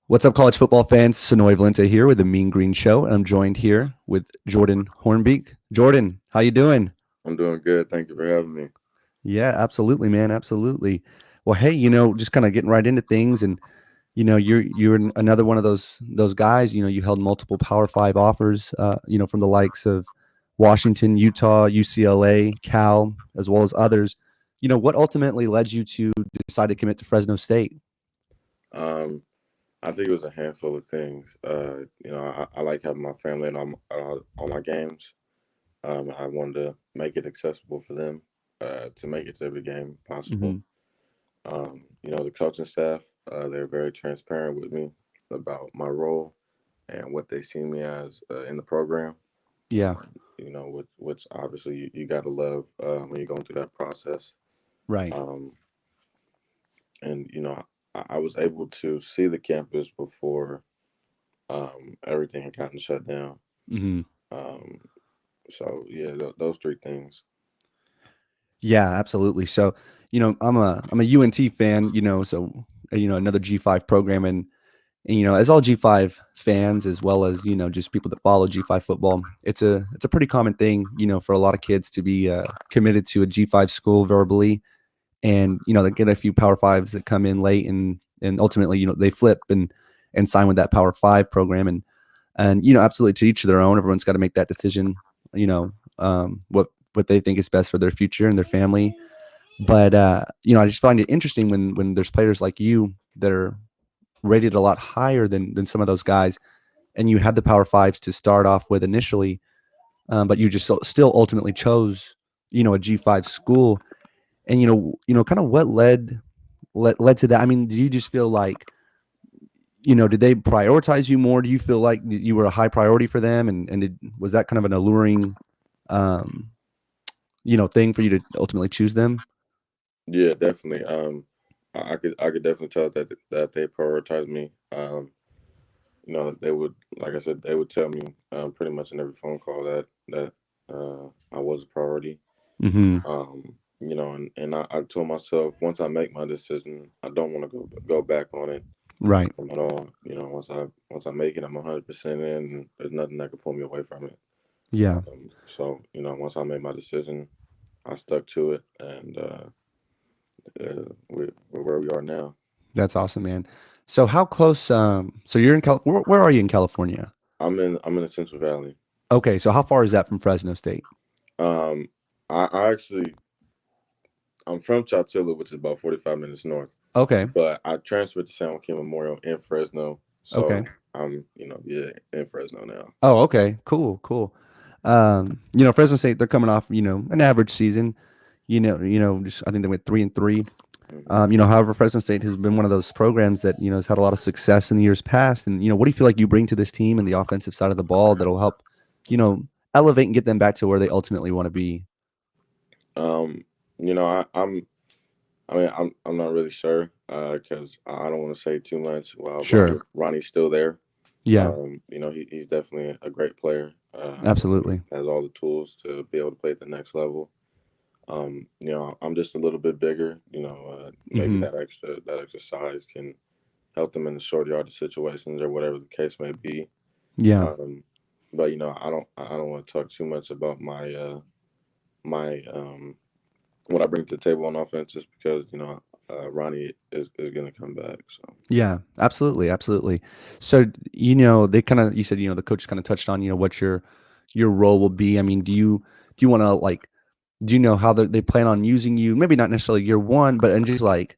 What's up, college football fans? Sonoy Valente here with the Mean Green Show, and I'm joined here with Jordan Hornbeak. Jordan, how you doing? I'm doing good. Thank you for having me. Yeah, absolutely, man, absolutely. Well, hey, just kind of getting right into things, and you're another one of those guys. You held multiple Power Five offers. From the likes of Washington, Utah, UCLA, Cal, as well as others. What ultimately led you to decide to commit to Fresno State? Um, I think it was a handful of things. I like having my family and all my games. I wanted to make it accessible for them to make it to every game possible. Hmm. The coaching staff, they're very transparent with me about my role and what they see me as in the program. Yeah, Which obviously you got to love when you're going through that process. right. Um, and I was able to see the campus before everything had gotten shut down. Hmm. Um, so yeah, those three things. Yeah, absolutely. So, I'm a UNT fan, so another G5 program, and as all G5 fans as well as, just people that follow G5 football, it's a pretty common thing, for a lot of kids to be committed to a G5 school verbally, and they get a few Power 5s that come in late, and ultimately, they flip and sign with that Power 5 program, and absolutely, to each their own. Everyone's got to make that decision, what they think is best for their future and their family. But I just find it interesting when there's players like you that are rated a lot higher than some of those guys, and you had the Power Fives to start off with initially, but you just still ultimately chose a G5 school, and kind of what led to that. I mean, do you just feel like did they prioritize you more? Do you feel like you were a high priority for them, and was that kind of an alluring um, thing for you to ultimately choose them? Yeah, definitely. I could definitely tell that they prioritize me. They would, like I said, they would tell me pretty much in every phone call that I was a priority. Hmm. And I told myself once I make my decision, I don't want to go back on it Right. at all. Once I make it, I'm 100% in. And there's nothing that can pull me away from it. Yeah. So once I made my decision, I stuck to it, and we're where we are now. That's awesome, man. So how close? So you're in where are you in California? I'm in the Central Valley. Okay, so how far is that from Fresno State? Um, I actually I'm from Chowchilla, which is about 45 minutes north, Okay. but I transferred to San Joaquin Memorial in Fresno, so Okay. I'm yeah in Fresno now. Oh, okay. Cool. Cool. Fresno State, they're coming off, an average season. Just I think they went 3-3. Hmm. However, Fresno State has been one of those programs that has had a lot of success in the years past. And what do you feel like you bring to this team and the offensive side of the ball that'll help, you know, elevate and get them back to where they ultimately want to be? Um, I'm not really sure because I don't want to say too much while Sure. Ronnie's still there. Yeah. He's definitely a great player. Absolutely. Has all the tools to be able to play at the next level. I'm just a little bit bigger. Maybe Hmm. that extra size can help them in the short yardage situations or whatever the case may be. Yeah. Um, but I don't want to talk too much about my what I bring to the table on offense, just because Ronnie is going to come back. So Yeah, absolutely, absolutely. So, they kind of you said, the coach kind of touched on, what your role will be. I mean, do you want to like do you know how they plan on using you? Maybe not necessarily year one, but and just like,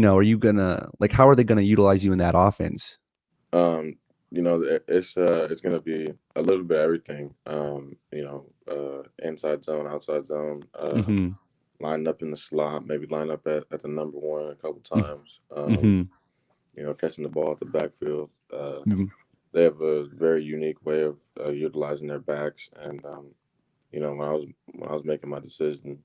are you gonna like how are they gonna utilize you in that offense? it's going to be a little bit of everything. Inside zone, outside zone. Mm-hmm. Line up in the slot, maybe line up at the number one a couple times. Mm-hmm. Catching the ball at the backfield. Mm-hmm. They have a very unique way of utilizing their backs, and when I was making my decision,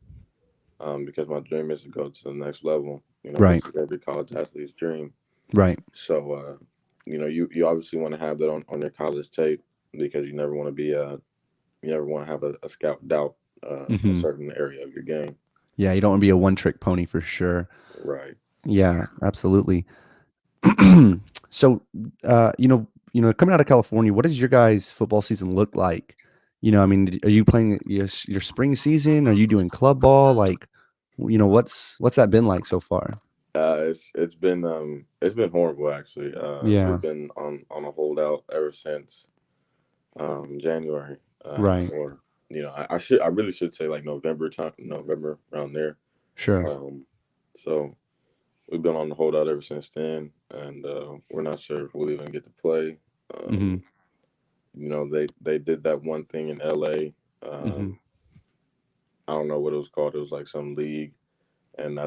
because my dream is to go to the next level, Right. which is every college athlete's dream. Right. So, you obviously want to have that on your college tape because you never want to have a scout doubt a Mm-hmm. certain area of your game. Yeah, you don't want to be a one trick pony for sure. Right. Yeah, absolutely. So, coming out of California, what does your guys' football season look like? I mean, are you playing your spring season? Are you doing club ball? Like, what's that been like so far? It's been horrible actually. Yeah, We've been on a holdout ever since January, right. or I really should say like November around there. Sure. Um, so we've been on the holdout ever since then, and we're not sure if we'll even get to play. Mm-hmm. Um, they did that one thing in LA. Mm-hmm. I don't know what it was called. It was like some league, and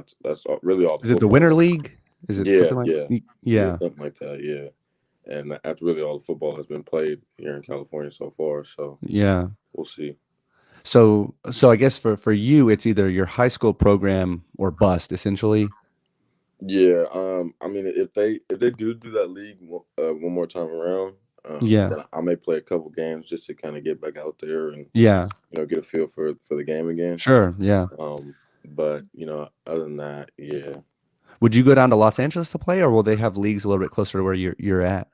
really all the Is it the football. Winter League? Is it Yeah, something like? yeah, yeah, Yeah, something like that. Yeah, and that's really all the football has been played here in California so far. So yeah. we'll see. So I guess for you, it's either your high school program or bust, essentially. Yeah, I mean, if they do that league one more time around, Yeah, then I may play a couple games just to kind of get back out there and yeah. get a feel for the game again. Sure, yeah. But other than that, yeah. Would you go down to Los Angeles to play, or will they have leagues a little bit closer to where you're at?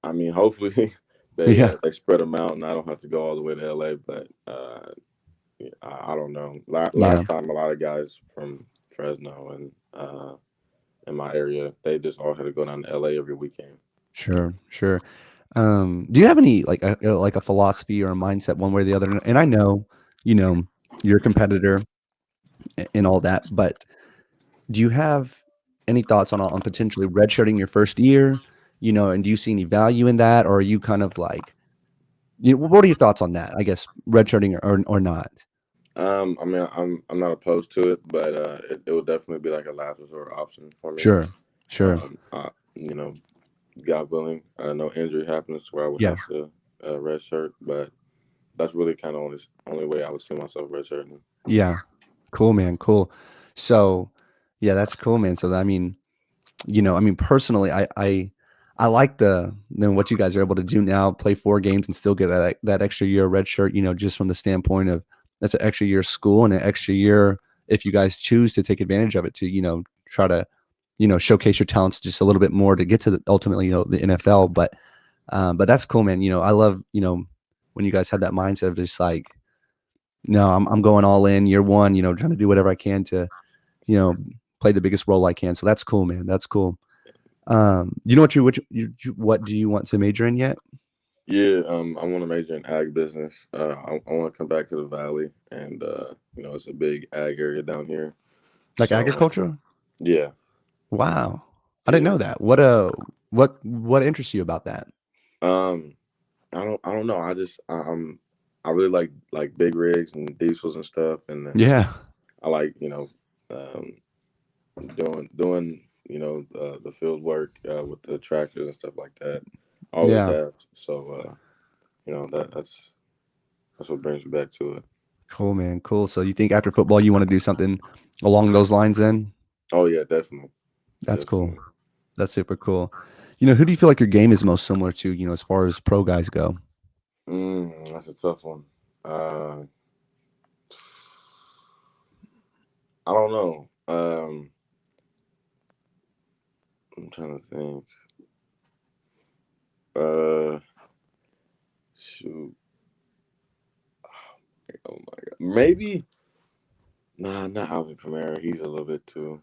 I mean, hopefully Yeah, they spread them out and I don't have to go all the way to LA. But yeah, I don't know. yeah. Last time, a lot of guys from Fresno and in my area, they just all had to go down to LA every weekend. Sure, sure. Do you have any like a philosophy or a mindset one way or the other? And I know, you know, you're a competitor and all that, but do you have any thoughts on potentially redshirting your first year? And do you see any value in that, or are you kind of like, what are your thoughts on that? I guess redshirting or not? I mean, I'm not opposed to it, but it will definitely be like a last resort option for me. Sure, sure. You know, God willing, no injury happens to where I would Yeah, have to redshirt, but that's really kind of only way I would see myself redshirting. yeah. Cool, man. Cool. So, yeah, that's cool, man. So, I mean, personally, I like what you guys are able to do now, play 4 games and still get that extra year red shirt, just from the standpoint of that's an extra year of school and an extra year if you guys choose to take advantage of it to, try to, showcase your talents just a little bit more to get to ultimately, the NFL. But that's cool, man. I love, when you guys have that mindset of just like, no, I'm going all in year one, trying to do whatever I can to, you know, play the biggest role I can. So that's cool, man. That's cool. You know what do you want to major in yet? Yeah, I want to major in ag business. I want to come back to the valley, and it's a big ag area down here. Like So agriculture? yeah, Wow. I didn't yeah. know that. What interests you about that? Um, I don't know. I really like big rigs and diesels and stuff, and then Yeah. I like um, doing the field work with the tractors and stuff like that. I always Yeah. have. So that's what brings me back to it. Cool, man. Cool. So you think after football you want to do something along those lines then? Oh yeah, definitely, That's cool. definitely. That's super cool. Who do you feel like your game is most similar to, as far as pro guys go? That's a tough one. Uh, I don't know. I'm trying to think. Uh, Shoot. Oh my god. Maybe. Nah, not Alvin Kamara. He's a little bit too.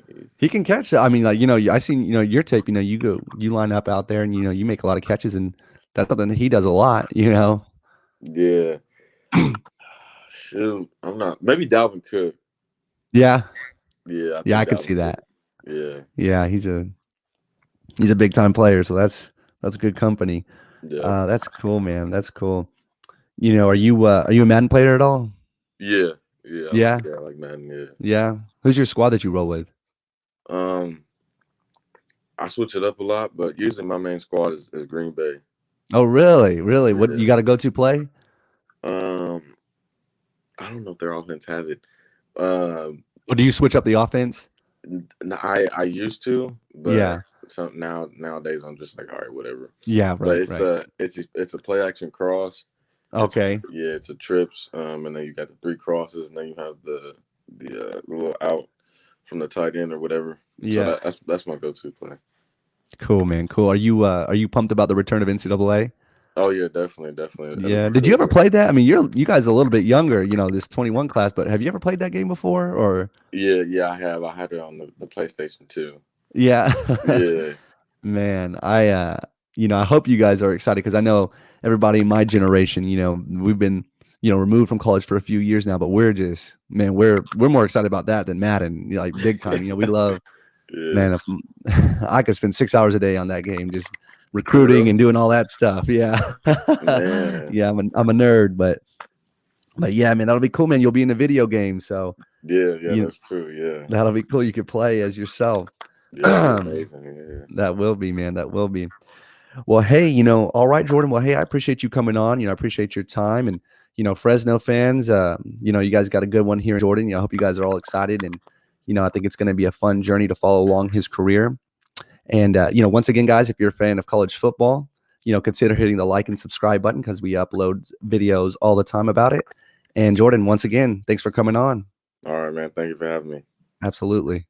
He's, He can catch that. I mean, like, I seen, your tape, you line up out there and, you make a lot of catches and that's something that he does a lot. yeah. Shoot. I'm not. Maybe Dalvin Cook. Yeah. Yeah, I Yeah, I think could see Dalvin Cook. that. Yeah. Yeah, he's a big time player, so that's good company. Yeah. That's cool, man. That's cool. Are you a Madden player at all? Yeah. Yeah. Yeah. I like Madden. Yeah. Yeah. Who's your squad that you roll with? Um, I switch it up a lot, but usually my main squad is Green Bay. Oh, really? Really? What you Yeah. got to go to play? Um, I don't know if their offense has it. Um, Or do you switch up the offense? I used to, but Yeah. nowadays I'm just like, all right, whatever. Yeah, But right, right. it's a play action cross. It's Okay. yeah, it's a trips. And then you got the three crosses, and then you have the little out from the tight end or whatever. So Yeah. that's my go to play. Cool, man. Cool. Are you pumped about the return of NCAA? Oh yeah, definitely, definitely. It'll Yeah. be Did you cool. ever play that? I mean, you guys are a little bit younger, this 21 class, but have you ever played that game before or Yeah, yeah, I have. I had it on the PlayStation too. yeah. Yeah, Man, I hope you guys are excited because I know everybody in my generation, we've been, removed from college for a few years now, but we're just, man, we're more excited about that than Madden, like big time. We love, yeah, man, if I could spend 6 hours a day on that game, just for recruiting real, and doing all that stuff. Yeah. man. Yeah, I'm a nerd, but yeah, man, that'll be cool, man. You'll be in a video game, so Yeah, yeah, you that's true. Yeah, that'll be cool. You could play as yourself. yeah, that'd be amazing. Yeah. That will be, man. That will be. Well, hey, all right, Jordan. Well, hey, I appreciate you coming on. I appreciate your time. And, Fresno fans, you guys got a good one here in Jordan. I hope you guys are all excited. And, I think it's going to be a fun journey to follow along his career. And, once again, guys, if you're a fan of college football, consider hitting the like and subscribe button because we upload videos all the time about it. And, Jordan, once again, thanks for coming on. All right, man. Thank you for having me. Absolutely.